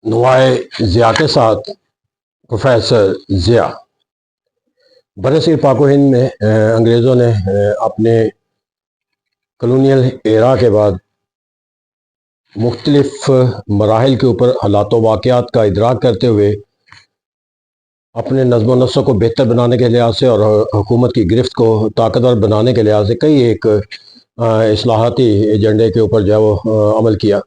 نوائے ضیاء کے ساتھ پروفیسر ضیاء۔ برصغیر پاک و ہند میں انگریزوں نے اپنے کلونیل ایرا کے بعد مختلف مراحل کے اوپر حالات و واقعات کا ادراک کرتے ہوئے اپنے نظم و نسق کو بہتر بنانے کے لحاظ سے اور حکومت کی گرفت کو طاقتور بنانے کے لحاظ سے کئی ایک اصلاحاتی ایجنڈے کے اوپر جو ہے وہ عمل کیا۔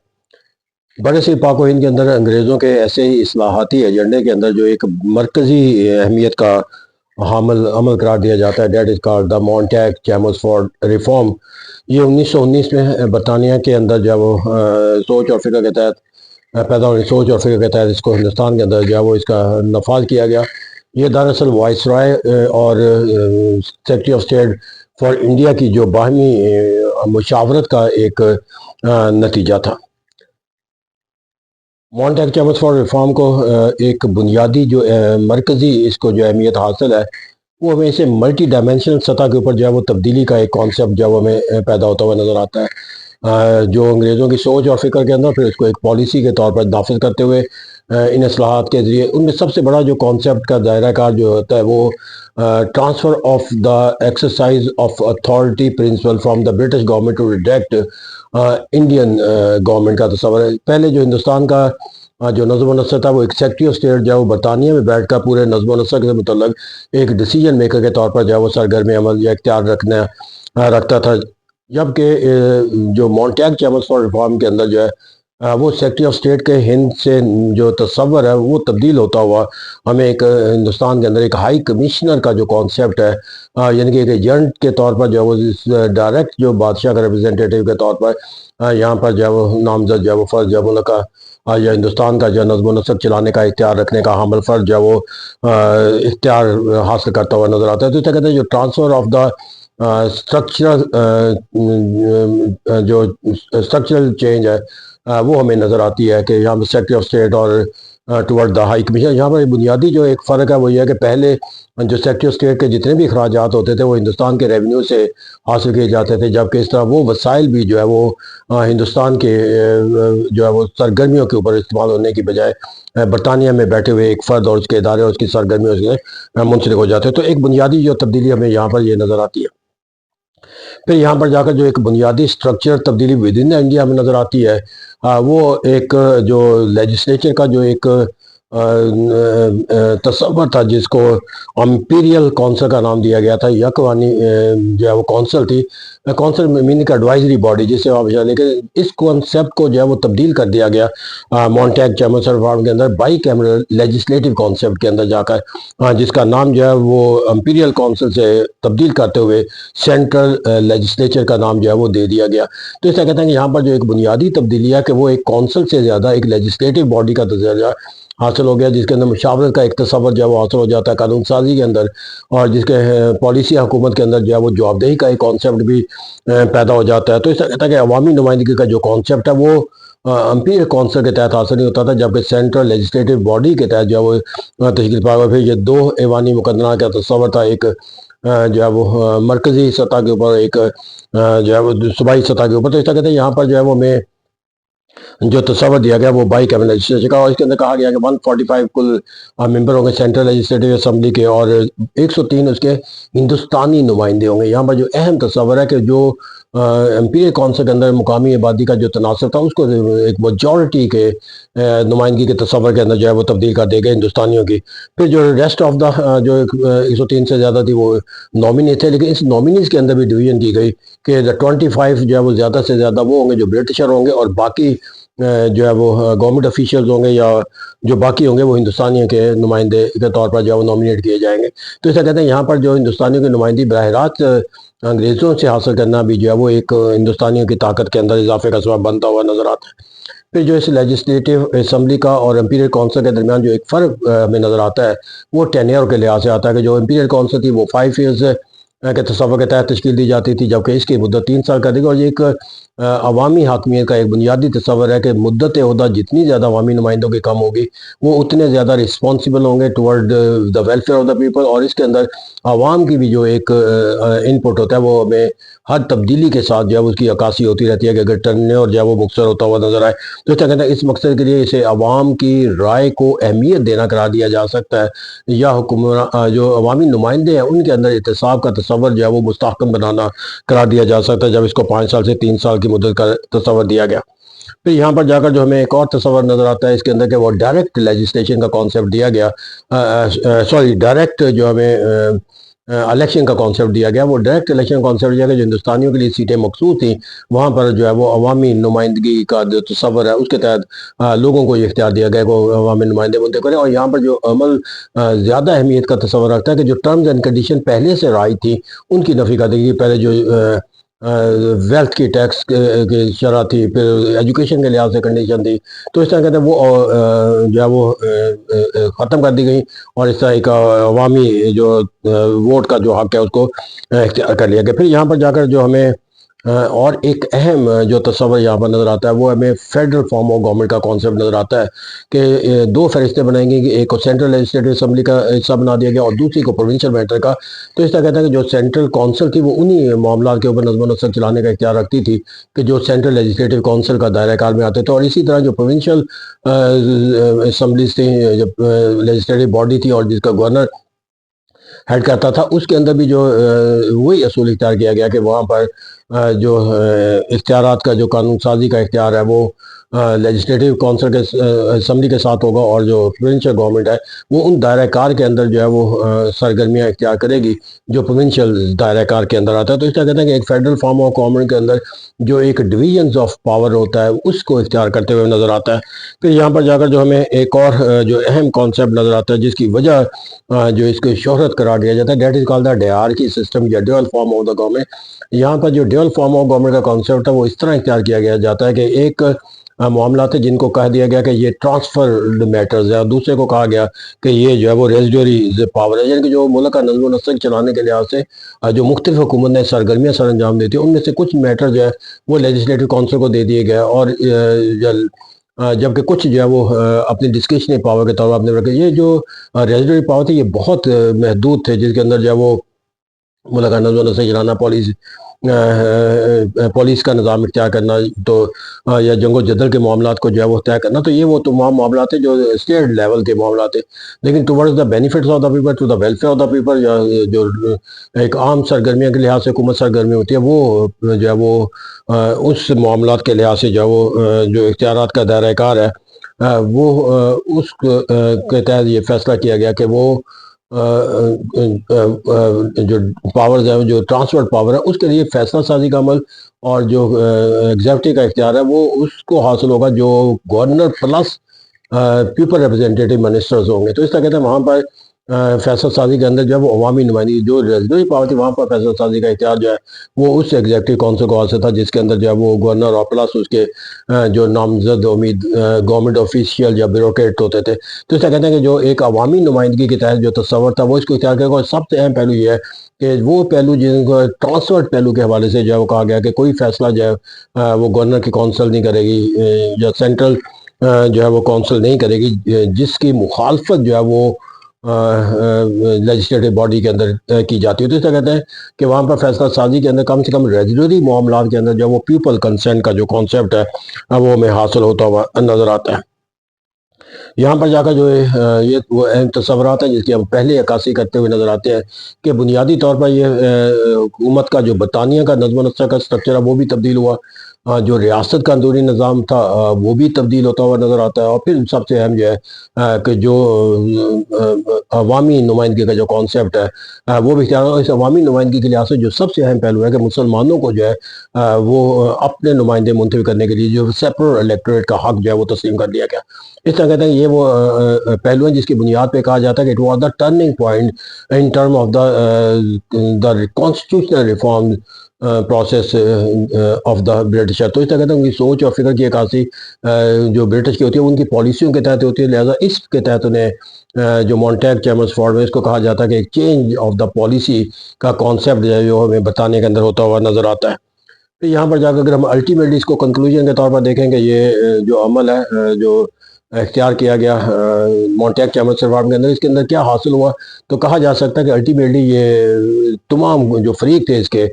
برصغیر پاک و ہند کے اندر انگریزوں کے ایسے ہی اصلاحاتی ایجنڈے کے اندر جو ایک مرکزی اہمیت کا حامل عمل قرار دیا جاتا ہے، that is called the Montagu Chelmsford reform. یہ 1919 میں برطانیہ کے اندر جو ہے وہ سوچ اور فکر کے تحت پیدا ہوئی سوچ اور فکر کے تحت اس کو ہندوستان کے اندر جو ہے وہ اس کا نفاذ کیا گیا۔ یہ دراصل وائس رائے اور secretary of state for India کی جو باہمی مشاورت کا ایک نتیجہ تھا۔ مونٹیگ چیمسفورڈ ریفارم کو ایک بنیادی جو مرکزی اس کو جو اہمیت حاصل ہے وہ ہمیں اسے ملٹی ڈائمینشنل سطح کے اوپر جو ہے وہ تبدیلی کا ایک کانسیپٹ جو ہے وہ ہمیں پیدا ہوتا ہوا نظر آتا ہے، جو انگریزوں کی سوچ اور فکر کے اندر پھر اس کو ایک پالیسی کے طور پر نافذ کرتے ہوئے ان اصلاحات کے ذریعے ان میں سب سے بڑا جو کانسیپٹ کا دائرہ کار جو ہوتا ہے وہ transfer of the exercise of authority principal from the British government to redirect Indian government کا تصور ہے۔ پہلے جو ہندوستان کا جو نظم و نسق تھا وہ ایک سیکرٹری آف اسٹیٹ جو ہے وہ برطانیہ میں بیٹھ کر پورے نظم و نسق سے متعلق ایک ڈیسیجن میکر کے طور پر جو ہے وہ سرگرمی عمل یا اختیار رکھتا تھا، جبکہ جو مونٹیگ چیمسفورڈ ریفارم کے اندر جو ہے وہ سیکرٹری آف اسٹیٹ کے ہند سے جو تصور ہے وہ تبدیل ہوتا ہوا ہمیں ایک ہندوستان کے اندر ایک ہائی کمشنر کا جو کانسیپٹ ہے، یعنی کہ ایک ایجنٹ کے طور پر جو ہے وہ ڈائریکٹ جو بادشاہ کا ریپرزینٹیٹیو کے طور پر یہاں پر جو ہے وہ نامزد جو ہے وہ فرض جو ہے ان کا یا ہندوستان کا جو نظم و نسق چلانے کا اختیار رکھنے کا حامل فرض جو ہے وہ اختیار حاصل کرتا ہوا نظر آتا ہے۔ تو اسے کہتے ہیں جو ٹرانسفر آف دا جو اسٹرکچرل چینج ہے وہ ہمیں نظر آتی ہے کہ یہاں پر سیکرٹری آف اسٹیٹ اور ٹورڈ دا ہائی کمیشن، یہاں پر بنیادی جو ایک فرق ہے وہ یہ ہے کہ پہلے جو سیکرٹری آف اسٹیٹ کے جتنے بھی اخراجات ہوتے تھے وہ ہندوستان کے ریونیو سے حاصل کیے جاتے تھے، جبکہ اس طرح وہ وسائل بھی جو ہے وہ ہندوستان کے جو ہے وہ سرگرمیوں کے اوپر استعمال ہونے کی بجائے برطانیہ میں بیٹھے ہوئے ایک فرد اور اس کے ادارے اور اس کی سرگرمیوں سے منسلک ہو جاتے ہیں۔ تو ایک بنیادی جو تبدیلی ہمیں یہاں پر یہ نظر آتی ہے۔ پھر یہاں پر جا کر جو ایک بنیادی سٹرکچر تبدیلی ود ان انڈیا میں نظر آتی ہے وہ ایک جو لیجسلیچر کا جو ایک تصور تھا جس کو امپیریل کونسل کا نام دیا گیا تھا، یکوانی جو ہے وہ کونسل تھی، کونسل میننگ ایڈوائزری باڈی جس سے آپ جانے کہ اس کانسیپٹ کو جو ہے وہ تبدیل کر دیا گیا مونٹیگ چیمسفورڈ ریفارم کے اندر بائی کیمرل لیجسلیٹو کانسیپٹ کے اندر جا کر، جس کا نام جو ہے وہ امپیریل کونسل سے تبدیل کرتے ہوئے سینٹرل لیجسلیچر کا نام جو ہے وہ دے دیا گیا۔ تو اس طرح کہتے ہیں کہ یہاں پر جو ایک بنیادی تبدیلی ہے کہ وہ ایک کونسل سے زیادہ ایک لیجسلیٹو باڈی کا درجہ حاصل ہو گیا، جس کے اندر مشاورت کا ایک تصور جو ہے وہ حاصل ہو جاتا ہے قانون سازی کے اندر، اور جس کے پالیسی حکومت کے اندر جو ہے وہ جوابدہی کا ایک کانسیپٹ بھی پیدا ہو جاتا ہے۔ تو اس طرح کہتا ہے کہ عوامی نمائندگی کا جو کانسیپٹ ہے وہ امپیریل کونسل کے تحت حاصل نہیں ہوتا تھا، جبکہ سینٹرل لیجسلیٹو باڈی کے تحت جو ہے وہ تشکیل پایا ہوا۔ پھر یہ دو ایوانی مقننہ کا تصور تھا، ایک جو ہے وہ مرکزی سطح کے اوپر، ایک جو ہے وہ صوبائی سطح کے اوپر۔ تو اس طرح کہتے ہیں یہاں پر جو ہے وہ ہمیں جو تصور دیا گیا وہ بائی کیمرل لیجسلیچر کا، اور اس کے اندر کہا گیا کہ 145 کل ممبر ہوں گے سینٹرل لیجسلیٹو اسمبلی کے، اور 103 اس کے ہندوستانی نمائندے ہوں گے۔ یہاں پر جو اہم تصور ہے کہ جو امپیریل کونسل کے اندر مقامی آبادی کا جو تناسب تھا اس کو ایک میجورٹی کے نمائندگی کے تصور کے اندر جو ہے وہ تبدیل کر دے گئے ہندوستانیوں کی۔ پھر جو ریسٹ آف دا جو 103 سے زیادہ تھی وہ نومینی تھے، لیکن اس نومینیز کے اندر بھی ڈویژن کی گئی کہ 25 جو ہے وہ زیادہ سے زیادہ وہ ہوں گے جو برٹشر ہوں گے، اور باقی جو ہے وہ گورنمنٹ افیشلز ہوں گے یا جو باقی ہوں گے وہ ہندوستانیوں کے نمائندے کے طور پر جو ہے وہ نامینیٹ کیے جائیں گے۔ تو اسے کہتے ہیں یہاں پر جو ہندوستانیوں کی نمائندگی براہ راست انگریزوں سے حاصل کرنا بھی جو ہے وہ ایک ہندوستانیوں کی طاقت کے اندر اضافے کا سبب بنتا ہوا نظر آتا ہے۔ پھر جو اس لیجسلیٹو اسمبلی کا اور امپیریل کونسل کے درمیان جو ایک فرق ہمیں نظر آتا ہے وہ ٹینیئر کے لحاظ سے آتا ہے کہ جو امپیریل کونسل تھی وہ 5 ایئرز کے تصور کے تحت تشکیل دی جاتی تھی، جبکہ اس کی مدت 3 سال کر دی گئی، اور یہ ایک عوامی حاکمیت کا ایک بنیادی تصور ہے کہ مدت عہدہ جتنی زیادہ عوامی نمائندوں کی کم ہوگی وہ اتنے زیادہ رسپانسیبل ہوں گے toward the welfare of the people, اور اس کے اندر عوام کی بھی جو ایک ان پٹ ہوتا ہے وہ ہمیں ہر تبدیلی کے ساتھ جو ہے اس کی عکاسی ہوتی رہتی ہے کہ اگر ٹرن اور جو ہے وہ مختصر ہوتا ہوا نظر آئے تو کیا کہتے ہیں اس مقصد کے لیے اسے عوام کی رائے کو اہمیت دینا قرار دیا جا سکتا ہے، یا حکمراں جو عوامی نمائندے ہیں ان کے اندر احتساب کا تصور جو ہے وہ مستحکم بنانا قرار دیا جا سکتا ہے جب اس کو 5 سال سے 3 سال کی مدت کا تصور دیا گیا۔ پھر یہاں پر جا کر جو ہمیں ایک اور تصور نظر آتا ہے اس کے اندر کہ وہ ڈائریکٹ لیجسلیشن کا کانسیپٹ دیا گیا، ڈائریکٹ جو ہمیں الیکشن کا کانسیپٹ دیا گیا، وہ ڈائریکٹ الیکشن کا کانسیپٹ دیا گیا جو ہندوستانیوں کے لیے سیٹیں مخصوص تھیں، وہاں پر جو ہے وہ عوامی نمائندگی کا جو تصور ہے اس کے تحت لوگوں کو یہ اختیار دیا گیا کہ وہ عوامی نمائندے منتخب کریں، اور یہاں پر جو عمل زیادہ اہمیت کا تصور رکھتا ہے کہ جو ٹرمز اینڈ کنڈیشن پہلے سے رائج تھی ان کی نفی کر دی گئی۔ پہلے جو ویلتھ کی ٹیکس کی شرح تھی، پھر ایجوکیشن کے لحاظ سے کنڈیشن تھی، تو اس طرح کہتے ہیں وہ جو ہے وہ ختم کر دی گئی، اور اس طرح ایک عوامی جو ووٹ کا جو حق ہے اس کو اختیار کر لیا گیا۔ پھر یہاں پر جا کر جو ہمیں اور ایک اہم جو تصور یہاں پر نظر آتا ہے وہ ہمیں فیڈرل فارم آف گورنمنٹ کا کانسیپٹ نظر آتا ہے کہ 2 فہرستیں بنائیں گی، ایک کو سینٹرل لیجسلیٹو اسمبلی کا حصہ بنا دیا گیا اور دوسری کو پروونشل میٹر کا۔ تو اس طرح کہتا ہے کہ جو سینٹرل کونسل تھی وہ انہی معاملات کے اوپر نظم و نسق چلانے کا اختیار رکھتی تھی کہ جو سینٹرل لیجسلیٹو کونسل کا دائرہ کار میں آتے تھے، اور اسی طرح جو پروونشل اسمبلیز تھیں، جب لیجسلیٹو باڈی تھی اور جس کا گورنر ہیڈ کرتا تھا، اس کے اندر بھی جو وہی اصول اختیار کیا گیا کہ وہاں پر جو اختیارات کا جو قانون سازی کا اختیار ہے وہ لیجسلیٹو کونسل کے اسمبلی کے ساتھ ہوگا، اور جو پروونشل گورنمنٹ ہے وہ ان دائرہ کار کے اندر جو ہے وہ سرگرمیاں اختیار کرے گی جو پروونشل دائرہ کار کے اندر آتا ہے۔ تو اس طرح کہتے ہیں کہ ایک فیڈرل فارم آف گورنمنٹ کے اندر جو ایک ڈویژنز آف پاور ہوتا ہے اس کو اختیار کرتے ہوئے نظر آتا ہے۔ پھر یہاں پر جا کر جو ہمیں ایک اور جو اہم کانسیپٹ نظر آتا ہے جس کی وجہ جو اس کی شہرت قرار دیا جاتا ہے، that is called the dyarchy system یا dual form of the government. یہاں پر جو ڈیول فارم آف گورنمنٹ کا کانسیپٹ ہے وہ اس طرح اختیار کیا گیا جاتا ہے کہ ایک معاملات جن کو کہہ دیا گیا کہ یہ ٹرانسفرڈ میٹرز ہے، اور دوسرے کو کہا گیا کہ یہ جو ہے وہ ریزیڈوری پاور ہے، یعنی کہ جو ملک کا نظم و نسق چلانے کے لحاظ سے جو مختلف حکومت نے سرگرمیاں سر انجام دیتی ہیں ان میں سے کچھ میٹر جو ہے وہ لیجسلیٹو کونسل کو دے دیے گئے، اور جبکہ کچھ جو ہے وہ اپنی ڈسکریشنری پاور کے طور پر اپنے رکھے۔ یہ جو ریزیڈوری پاور تھی یہ بہت محدود تھے، جس کے اندر جو ہے وہ ملک کا نظم و نسق چلانا، پولیس کا نظام اختیار کرنا، تو یا جنگ و جدل کے معاملات کو جو ہے وہ طے کرنا، تو یہ وہ تمام معاملات ہیں جو اسٹیٹ لیول کے معاملات ہیں۔ لیکن towards the benefits of the people, to the welfare of the people, جو ایک عام سرگرمیاں کے لحاظ سے حکومت سرگرمی ہوتی ہے وہ جو ہے وہ اس معاملات کے لحاظ سے جو ہے وہ جو اختیارات کا دائرہ کار ہے وہ اس کے تحت یہ فیصلہ کیا گیا کہ وہ جو پاورز ہیں جو ٹرانسفر پاور ہے اس کے لیے فیصلہ سازی کا عمل اور جو ایگزیکٹو کا اختیار ہے وہ اس کو حاصل ہوگا جو گورنر پلس پیپل ریپرزینٹیٹیو منسٹرز ہوں گے۔ تو اس طرح کہتے ہیں وہاں پر فیصلہ سازی کے اندر جو ہے وہ عوامی نمائندگی جو ریزیڈوری پاور تھی وہاں پر فیصلہ سازی کا اختیار جو ہے وہ اس ایگزیکٹو کونسل کو حاصل تھا، جس کے اندر جو ہے وہ گورنر اور پلس اس کے جو نامزد گورنمنٹ آفیشیل یا بیوروکریٹ ہوتے تھے۔ تو اس طرح کہتے ہیں کہ جو ایک عوامی نمائندگی کے تحت جو تصور تھا وہ اس کو اختیار کرے گا، اور سب سے اہم پہلو یہ ہے کہ وہ پہلو جن کو ٹرانسفر پہلو کے حوالے سے جو ہے وہ کہا گیا کہ کوئی فیصلہ جو ہے وہ گورنر کی کونسل نہیں کرے گی یا سینٹرل جو ہے وہ کونسل نہیں کرے گی جس کی مخالفت جو ہے وہ لیجسلیٹو باڈی کے اندر کی جاتی ہے۔ تو اس طرح کہتے ہیں کہ وہاں پر فیصلہ سازی کے اندر کم سے کم ریزیڈوری معاملات کے اندر جو وہ پیپل کنسنٹ کا جو کانسیپٹ ہے وہ ہمیں حاصل ہوتا ہوا نظر آتا ہے۔ یہاں پر جا کر جو یہ وہ اہم تصورات ہیں جس کی ہم پہلے عکاسی کرتے ہوئے نظر آتے ہیں کہ بنیادی طور پر یہ حکومت کا جو برطانیہ کا نظم و نسق کا سٹرکچر ہے وہ بھی تبدیل ہوا، جو ریاست کا اندرونی نظام تھا وہ بھی تبدیل ہوتا ہوا نظر آتا ہے، اور پھر سب سے اہم جو ہے کہ جو عوامی نمائندگی کا جو کانسیپٹ ہے وہ بھی اختیار ہوا۔ اس عوامی نمائندگی کے لحاظ سے جو سب سے اہم پہلو ہے کہ مسلمانوں کو جو ہے وہ اپنے نمائندے منتخب کرنے کے لیے جو سیپریٹ الیکٹوریٹ کا حق جو ہے وہ تسلیم کر دیا گیا۔ اس طرح کہتے ہیں یہ وہ پہلو ہیں جس کی بنیاد پہ کہا جاتا ہے کہ it was the turning point in term of the constitutional reform process of the Britisher. تو اس طرح کہتے ہیں ان کی سوچ اور فکر کی عکاسی جو برٹش کی ہوتی ہے ان کی پالیسیوں کے تحت ہوتی ہے. لہٰذا اس کے تحت انہیں جو مونٹیگ چیمبرز میں اس کو کہا جاتا ہے کہ ایک چینج آف دا پالیسی کا کانسیپٹ جو ہے جو ہمیں بتانے کے اندر ہوتا ہوا نظر آتا ہے. تو یہاں پر جا کر اگر ہم الٹیمیٹلی اس کو کنکلوژن کے طور پر دیکھیں کہ یہ جو عمل ہے جو اختیار کیا گیا مونٹیگ چیمبرز ریفارم کے اندر، اس کے اندر کیا حاصل ہوا، تو کہا جا سکتا ہے کہ الٹیمیٹلی یہ تمام جو فریق تھے اس کے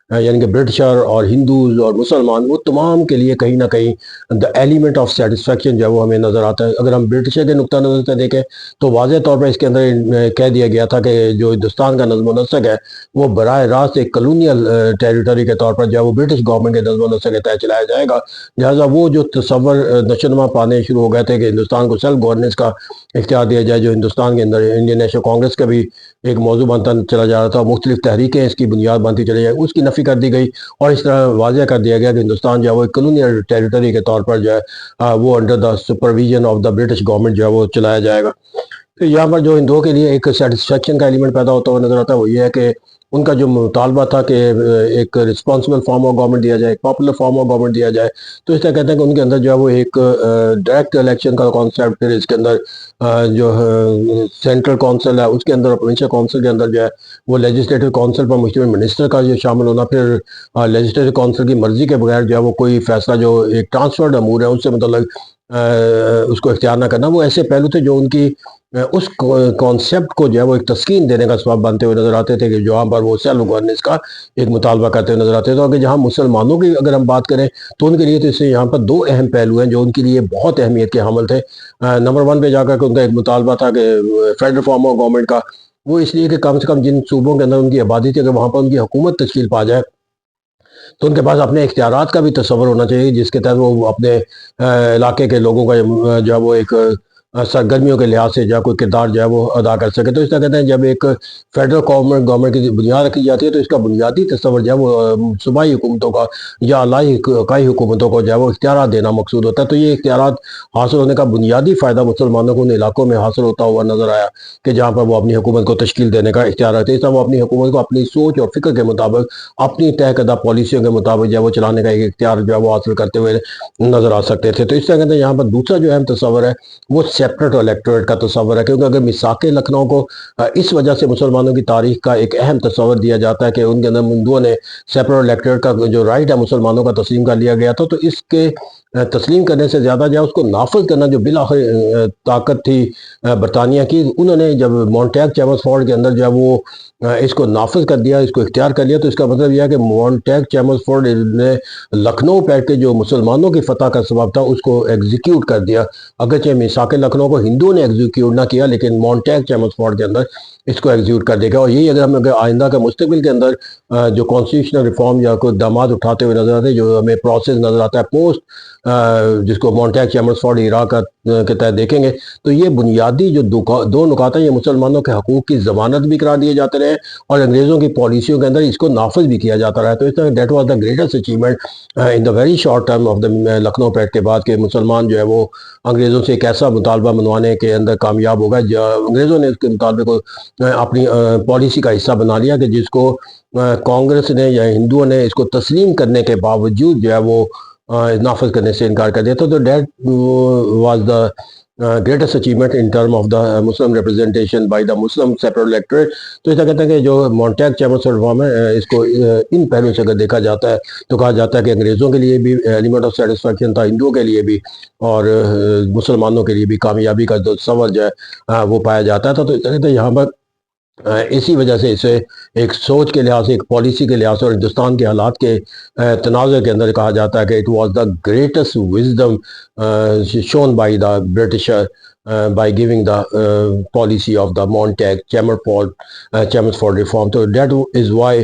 یعنی کہ برٹشر اور ہندوز اور مسلمان، وہ تمام کے لیے کہیں نہ کہیں دا ایلیمنٹ آف سیٹسفیکشن جو ہے وہ ہمیں نظر آتا ہے. اگر ہم برٹشر کے نقطہ نظر سے دیکھیں تو واضح طور پر اس کے اندر کہہ دیا گیا تھا کہ جو ہندوستان کا نظم و نسق ہے وہ براہ راست ایک کلونیل ٹیریٹری کے طور پر جو ہے وہ برٹش گورنمنٹ کے نظم و نسق کے تحت چلایا جائے گا. لہٰذا وہ جو تصور نشوونما پانے شروع ہو گئے تھے کہ ہندوستان کو سیلف گورننس کا اختیار دیا جائے، جو ہندوستان کے اندر انڈین نیشنل کانگریس کا بھی ایک موضوع بنتا چلا جا رہا تھا، مختلف تحریکیں اس کی بنیاد بنتی چلی جائیں، اس کی نفی کر دی گئی اور اس طرح واضح کر دیا گیا کہ ہندوستان جو ہے وہ ایک کلونیل ٹیریٹری کے طور پر جو ہے وہ under the supervision of the British government جو ہے وہ چلایا جائے گا. تو یہاں پر جو ہندوؤں کے لیے ایک سیٹسفیکشن کا ایلیمنٹ پیدا ہوتا ہوا نظر آتا ہے وہ یہ ہے کہ ان کا جو مطالبہ تھا کہ ایک رسپانسبل فارم آف گورنمنٹ دیا جائے، ایک پاپولر فارم آف گورنمنٹ دیا جائے. تو اس طرح کہتے ہیں کہ ان کے اندر جو ہے وہ ایک ڈائریکٹ الیکشن کا کانسیپٹ، پھر اس کے اندر جو سینٹرل کونسل ہے اس کے اندر اور پروونشل کونسل کے اندر جو ہے وہ لیجسلیٹو کونسل پر مشتمل منسٹر کا جو شامل ہونا، پھر لیجسلیٹو کونسل کی مرضی کے بغیر جو ہے وہ کوئی فیصلہ جو ایک ٹرانسفرڈ امور ہے اس سے متعلق اس کو اختیار نہ کرنا. وہ ایسے پہلو تھے جو ان کی اس کانسیپٹ کو جو ہے وہ ایک تسکین دینے کا سبب بنتے ہوئے نظر آتے تھے کہ جہاں پر وہ سیلف گورننس کا ایک مطالبہ کرتے ہوئے نظر آتے تھے. تو کہ جہاں مسلمانوں کی اگر ہم بات کریں تو ان کے لیے تو اس سے یہاں پر دو اہم پہلو ہیں جو ان کے لیے بہت اہمیت کے حامل تھے. نمبر 1 پہ جا کر کے ان کا ایک مطالبہ تھا کہ فیڈرل فارم آف گورنمنٹ کا، وہ اس لیے کہ کم سے کم جن صوبوں کے اندر ان کی آبادی تھی اگر وہاں پر ان کی حکومت تشکیل پا جائے تو ان کے پاس اپنے اختیارات کا بھی تصور ہونا چاہیے جس کے تحت وہ اپنے علاقے کے لوگوں کا جو ہے وہ ایک سرگرمیوں کے لحاظ سے جو کوئی کردار جو ہے وہ ادا کر سکے. تو اس طرح کہتے ہیں جب ایک فیڈرل گورنمنٹ کی بنیاد رکھی جاتی ہے تو اس کا بنیادی تصور جو ہے وہ صوبائی حکومتوں کا یا علاقائی حکومتوں کو جو ہے وہ اختیارات دینا مقصود ہوتا ہے. تو یہ اختیارات حاصل ہونے کا بنیادی فائدہ مسلمانوں کو ان علاقوں میں حاصل ہوتا ہوا نظر آیا کہ جہاں پر وہ اپنی حکومت کو تشکیل دینے کا اختیار رکھتے ہیں. اس طرح وہ اپنی حکومت کو اپنی سوچ اور فکر کے مطابق اپنی طے کردہ پالیسیوں کے مطابق جو ہے وہ چلانے کا ایک اختیار جو ہے وہ حاصل کرتے ہوئے نظر آ سکتے تھے. تو اس طرح کہتے ہیں یہاں پر دوسرا جو اہم تصور ہے وہ سیپریٹ الیکٹوریٹ کا تصور ہے، کیونکہ اگر میثاق لکھنؤ کو اس وجہ سے مسلمانوں کی تاریخ کا ایک اہم تصور دیا جاتا ہے کہ ان کے اندر ہندوؤں نے سیپریٹ الیکٹوریٹ کا جو رائٹ ہے مسلمانوں کا تسلیم کر لیا گیا تھا. تو اس کے تسلیم کرنے سے زیادہ جو ہے اس کو نافذ کرنا جو بالآخر طاقت تھی برطانیہ کی، انہوں نے جب مونٹیگ چیمبرز کے اندر جو ہے وہ اس کو نافذ کر دیا، اس کو اختیار کر لیا. تو اس کا مطلب یہ ہے کہ مونٹیگ چیمبرز نے لکھنؤ پیکٹ کے جو مسلمانوں کی فتح کا سبب تھا اس کو ایگزیکیوٹ کر دیا. اگرچہ میثاق لکھنؤ کو ہندوؤں نے ایگزیکیوٹ نہ کیا لیکن مونٹیگ چیمبرز کے اندر اس کو ایگزیکیوٹ کر دیا گیا. اور یہی اگر ہم آئندہ کے مستقبل کے اندر جو کانسٹیٹیوشنل ریفارم یا کوئی اقدامات اٹھاتے ہوئے نظر آتے ہیں جو ہمیں پروسیس نظر آتا ہے پوسٹ جس کو مونٹیگ چیمبرز عراق کے تحت دیکھیں گے تو یہ بنیادی جو دو نکات ہیں یہ مسلمانوں کے حقوق کی ضمانت بھی قرار دیے جاتے رہے اور انگریزوں کی پالیسیوں کے اندر اس کو نافذ بھی کیا جاتا رہا. تو اس طرح that was the greatest achievement in the very short term of the Lucknow packet کے بعد کہ مسلمان جو ہے وہ انگریزوں سے ایک ایسا مطالبہ منوانے کے اندر کامیاب ہوگا. انگریزوں نے اس کے مطالبے کو اپنی پالیسی کا حصہ بنا لیا کہ جس کو کانگریس نے یا ہندوؤں نے اس کو تسلیم کرنے کے باوجود جو ہے وہ نافذ کرنے سے انکار کر دیا تھا. تو that was the greatest achievement in term of the Muslim representation by the Muslim separate electorate. تو اس طرح کہتے ہیں کہ جو مونٹیگ چیمبرز ریفارم ہے اس کو ان پہلو سے اگر دیکھا جاتا ہے تو کہا جاتا ہے کہ انگریزوں کے لیے بھی ایلیمنٹ آف سیٹسفیکشن تھا، ہندوؤں کے لیے بھی اور مسلمانوں کے لیے بھی کامیابی کا جو تصور جو ہے وہ پایا جاتا تھا. تو اس طرح کہتے ہیں یہاں پر اسی وجہ سے اسے ایک سوچ کے لحاظ سے ایک پالیسی کے لحاظ سے اور ہندوستان کے حالات کے تناظر کے اندر کہا جاتا ہے کہ it was the greatest wisdom shown by the Britisher by giving the policy of the Montagu Chambers reform. تو دیٹ از وائی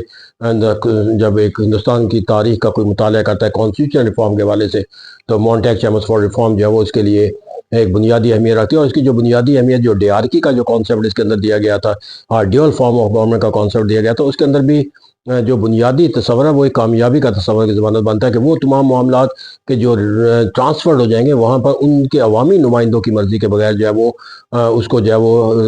جب ایک ہندوستان کی تاریخ کا کوئی مطالعہ کرتا ہے کانسٹیٹیوشن ریفارم کے حوالے سے تو مونٹیگ چیمبرز ریفارم جو ہے وہ اس کے لیے ایک بنیادی اہمیت رکھتی ہے. اور اس کی جو بنیادی اہمیت جو ڈیارکی کا جو کانسیپٹ اس کے اندر دیا گیا تھا ڈیول فارم آف گورنمنٹ کا کانسیپٹ دیا گیا تھا اس کے اندر بھی جو بنیادی تصور ہے وہ ایک کامیابی کا تصور کی ضمانت بنتا ہے کہ وہ تمام معاملات کے جو ٹرانسفرڈ ہو جائیں گے وہاں پر ان کے عوامی نمائندوں کی مرضی کے بغیر جو ہے وہ اس کو جو ہے وہ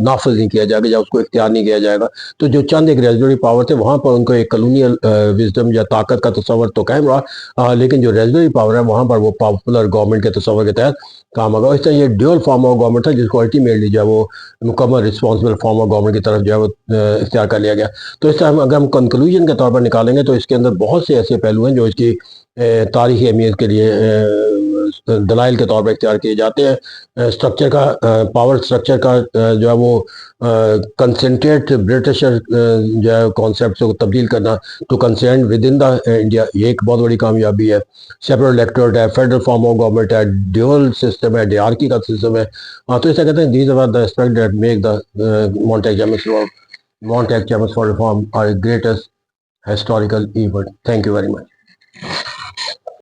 نافذ نہیں کیا جائے گا یا اس کو اختیار نہیں کیا جائے گا. تو جو چند ایک ریزولوری پاور تھے وہاں پر ان کو ایک کلونیل وزڈم یا طاقت کا تصور تو قائم رہا، لیکن جو ریزولوری پاور ہے وہاں پر وہ پاپولر گورنمنٹ کے تصور کے تحت کام ہوگا. اس طرح یہ ڈیول فارم آف گورنمنٹ تھا جس کو الٹیمیٹلی جو ہے وہ مکمل رسپانسبل فارم آف گورنمنٹ کی طرف جو ہے وہ اختیار کر لیا گیا. تو اس طرح اگر ہم کنکلوژن کے طور پر نکالیں گے تو اس کے اندر بہت سے ایسے پہلو ہیں جو اس کی تاریخی اہمیت کے لیے دلائل کے طور پر اختیار کیے جاتے ہیں. اسٹرکچر کا پاور اسٹرکچر کا جو ہے وہ کنسنٹریٹ برٹشر جو ہے کانسیپٹ کو تبدیل کرنا to consent with in the India, یہ ایک بہت بڑی کامیابی ہے. سیپریٹ الیکٹوریٹ ہے، فیڈرل فارم آف گورنمنٹ ہے، ڈیول سسٹم ہے، ڈیارکی کا سسٹم ہے. تو اس طرح کہتے ہیں these are the aspect that make the Montague Chambers for Reform are a greatest historical event. Thank you very much.